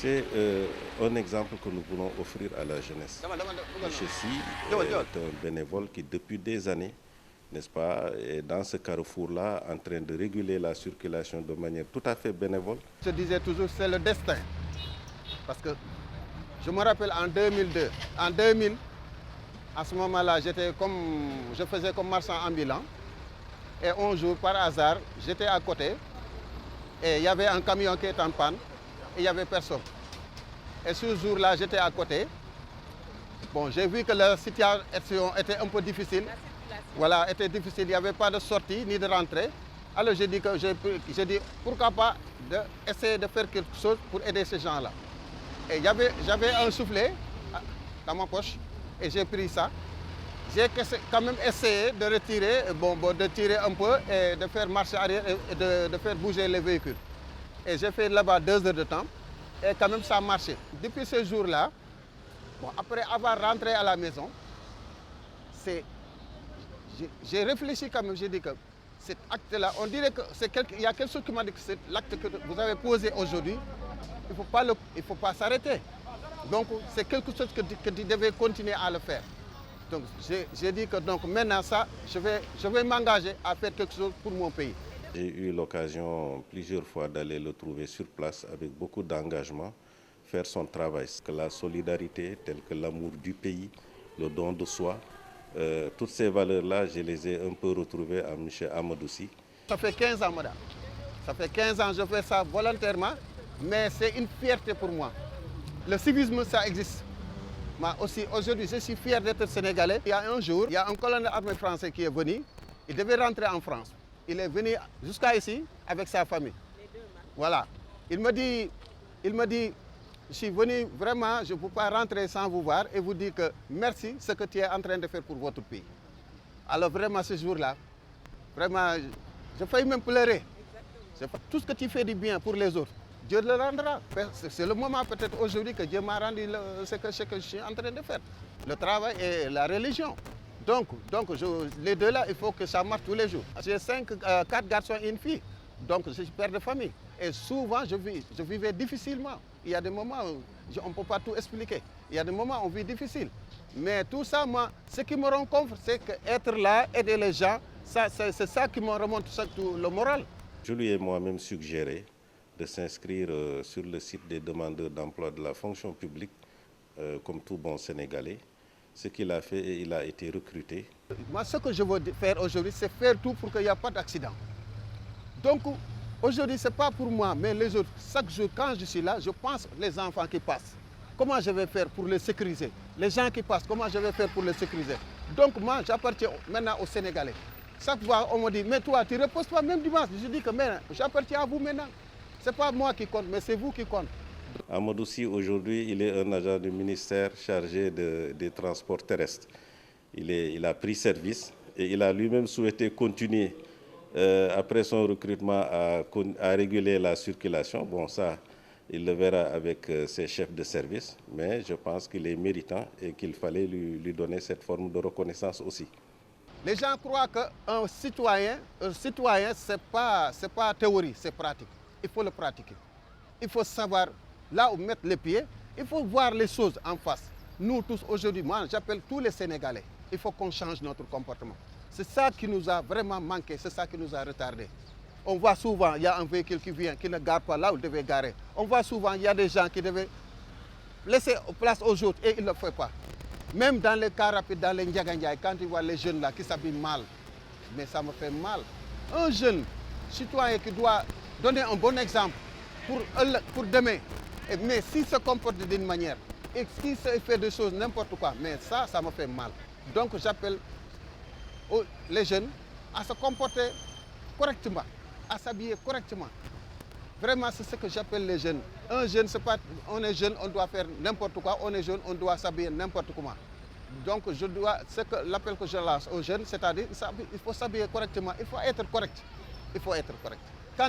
C'est un exemple que nous voulons offrir à la jeunesse. Monsieur Sy est un bénévole qui, depuis des années, n'est-ce pas, est dans ce carrefour-là, en train de réguler la circulation de manière tout à fait bénévole. Je disais toujours, c'est le destin. Parce que je me rappelle en 2002, en 2000, à ce moment-là, je faisais comme marchand ambulant. Et un jour, par hasard, j'étais à côté et il y avait un camion qui était en panne et il n'y avait personne. Et ce jour-là, j'étais à côté. Bon, j'ai vu que la situation était un peu difficile. Voilà, était difficile. Il n'y avait pas de sortie ni de rentrée. Alors j'ai dit pourquoi pas essayer de faire quelque chose pour aider ces gens-là. Et j'avais un soufflet dans ma poche et j'ai pris ça. J'ai quand même essayé de retirer, de tirer un peu et de faire marcher arrière et de faire bouger les véhicules. Et j'ai fait là-bas 2 heures de temps et quand même ça a marché. Depuis ce jour-là, après avoir rentré à la maison, j'ai réfléchi quand même, j'ai dit que cet acte-là, on dirait qu'il y a quelque chose qui m'a dit que c'est l'acte que vous avez posé aujourd'hui, il ne faut pas s'arrêter. Donc c'est quelque chose que tu devais continuer à le faire. Donc j'ai dit que donc, maintenant ça, je vais m'engager à faire quelque chose pour mon pays. J'ai eu l'occasion plusieurs fois d'aller le trouver sur place avec beaucoup d'engagement, faire son travail. Que la solidarité, telle que l'amour du pays, le don de soi, toutes ces valeurs-là, je les ai un peu retrouvées à M. Amadou Sy. Ça fait 15 ans, madame. Ça fait 15 ans que je fais ça volontairement, mais c'est une fierté pour moi. Le civisme, ça existe. Moi aussi, aujourd'hui, je suis fier d'être sénégalais. Il y a un jour, il y a un colonel armé français qui est venu. Il devait rentrer en France. Il est venu jusqu'à ici avec sa famille. Voilà. Il me dit, je suis venu vraiment, je ne peux pas rentrer sans vous voir et vous dire que merci ce que tu es en train de faire pour votre pays. Alors vraiment, ce jour-là, vraiment, je failli même pleurer. Tout ce que tu fais du bien pour les autres, Dieu le rendra. C'est le moment peut-être aujourd'hui que Dieu m'a rendu ce que je suis en train de faire. Le travail et la religion. Donc les deux là, il faut que ça marche tous les jours. J'ai 4 garçons et une fille. Donc je suis père de famille. Et souvent je vivais difficilement. Il y a des moments où on ne peut pas tout expliquer. Il y a des moments où on vit difficile. Mais tout ça, moi, ce qui me rend compte, c'est qu'être là, aider les gens, c'est ça qui me remonte surtout le moral. Je lui ai moi-même suggéré de s'inscrire sur le site des demandeurs d'emploi de la fonction publique, comme tout bon Sénégalais. Ce qu'il a fait et il a été recruté. Moi, ce que je veux faire aujourd'hui, c'est faire tout pour qu'il n'y ait pas d'accident. Donc, aujourd'hui, ce n'est pas pour moi, mais les autres. Chaque jour, quand je suis là, je pense les enfants qui passent. Comment je vais faire pour les sécuriser? Les gens qui passent, comment je vais faire pour les sécuriser? Donc, moi, j'appartiens maintenant aux Sénégalais. Chaque fois, on me dit, mais toi, tu ne reposes pas même dimanche. Je dis que j'appartiens à vous maintenant. Ce n'est pas moi qui compte, mais c'est vous qui compte. Amadou Sy, aujourd'hui, il est un agent du ministère chargé des transports terrestres. Il a pris service et il a lui-même souhaité continuer, après son recrutement, à réguler la circulation. Bon, ça, il le verra avec ses chefs de service, mais je pense qu'il est méritant et qu'il fallait lui donner cette forme de reconnaissance aussi. Les gens croient qu'un citoyen, ce n'est pas théorie, c'est pratique. Il faut le pratiquer. Il faut savoir là où mettre les pieds. Il faut voir les choses en face. Nous tous aujourd'hui, moi j'appelle tous les Sénégalais. Il faut qu'on change notre comportement. C'est ça qui nous a vraiment manqué, c'est ça qui nous a retardé. On voit souvent, il y a un véhicule qui vient, qui ne gare pas là où il devait garer. On voit souvent, il y a des gens qui devaient laisser place aux autres et ils ne le font pas. Même dans les cars rapides, dans les Ndiagandiaï, quand tu vois les jeunes là qui s'habillent mal, mais ça me fait mal. Un jeune citoyen qui doit donner un bon exemple pour demain, mais s'il se comporte d'une manière, et s'il fait des choses n'importe quoi, mais ça me fait mal. Donc j'appelle les jeunes à se comporter correctement, à s'habiller correctement. Vraiment, c'est ce que j'appelle les jeunes. Un jeune, c'est pas, on est jeune, on doit faire n'importe quoi. On est jeune, on doit s'habiller n'importe comment. Donc, l'appel que je lance aux jeunes, c'est-à-dire il faut s'habiller correctement. Il faut être correct. Il faut être correct.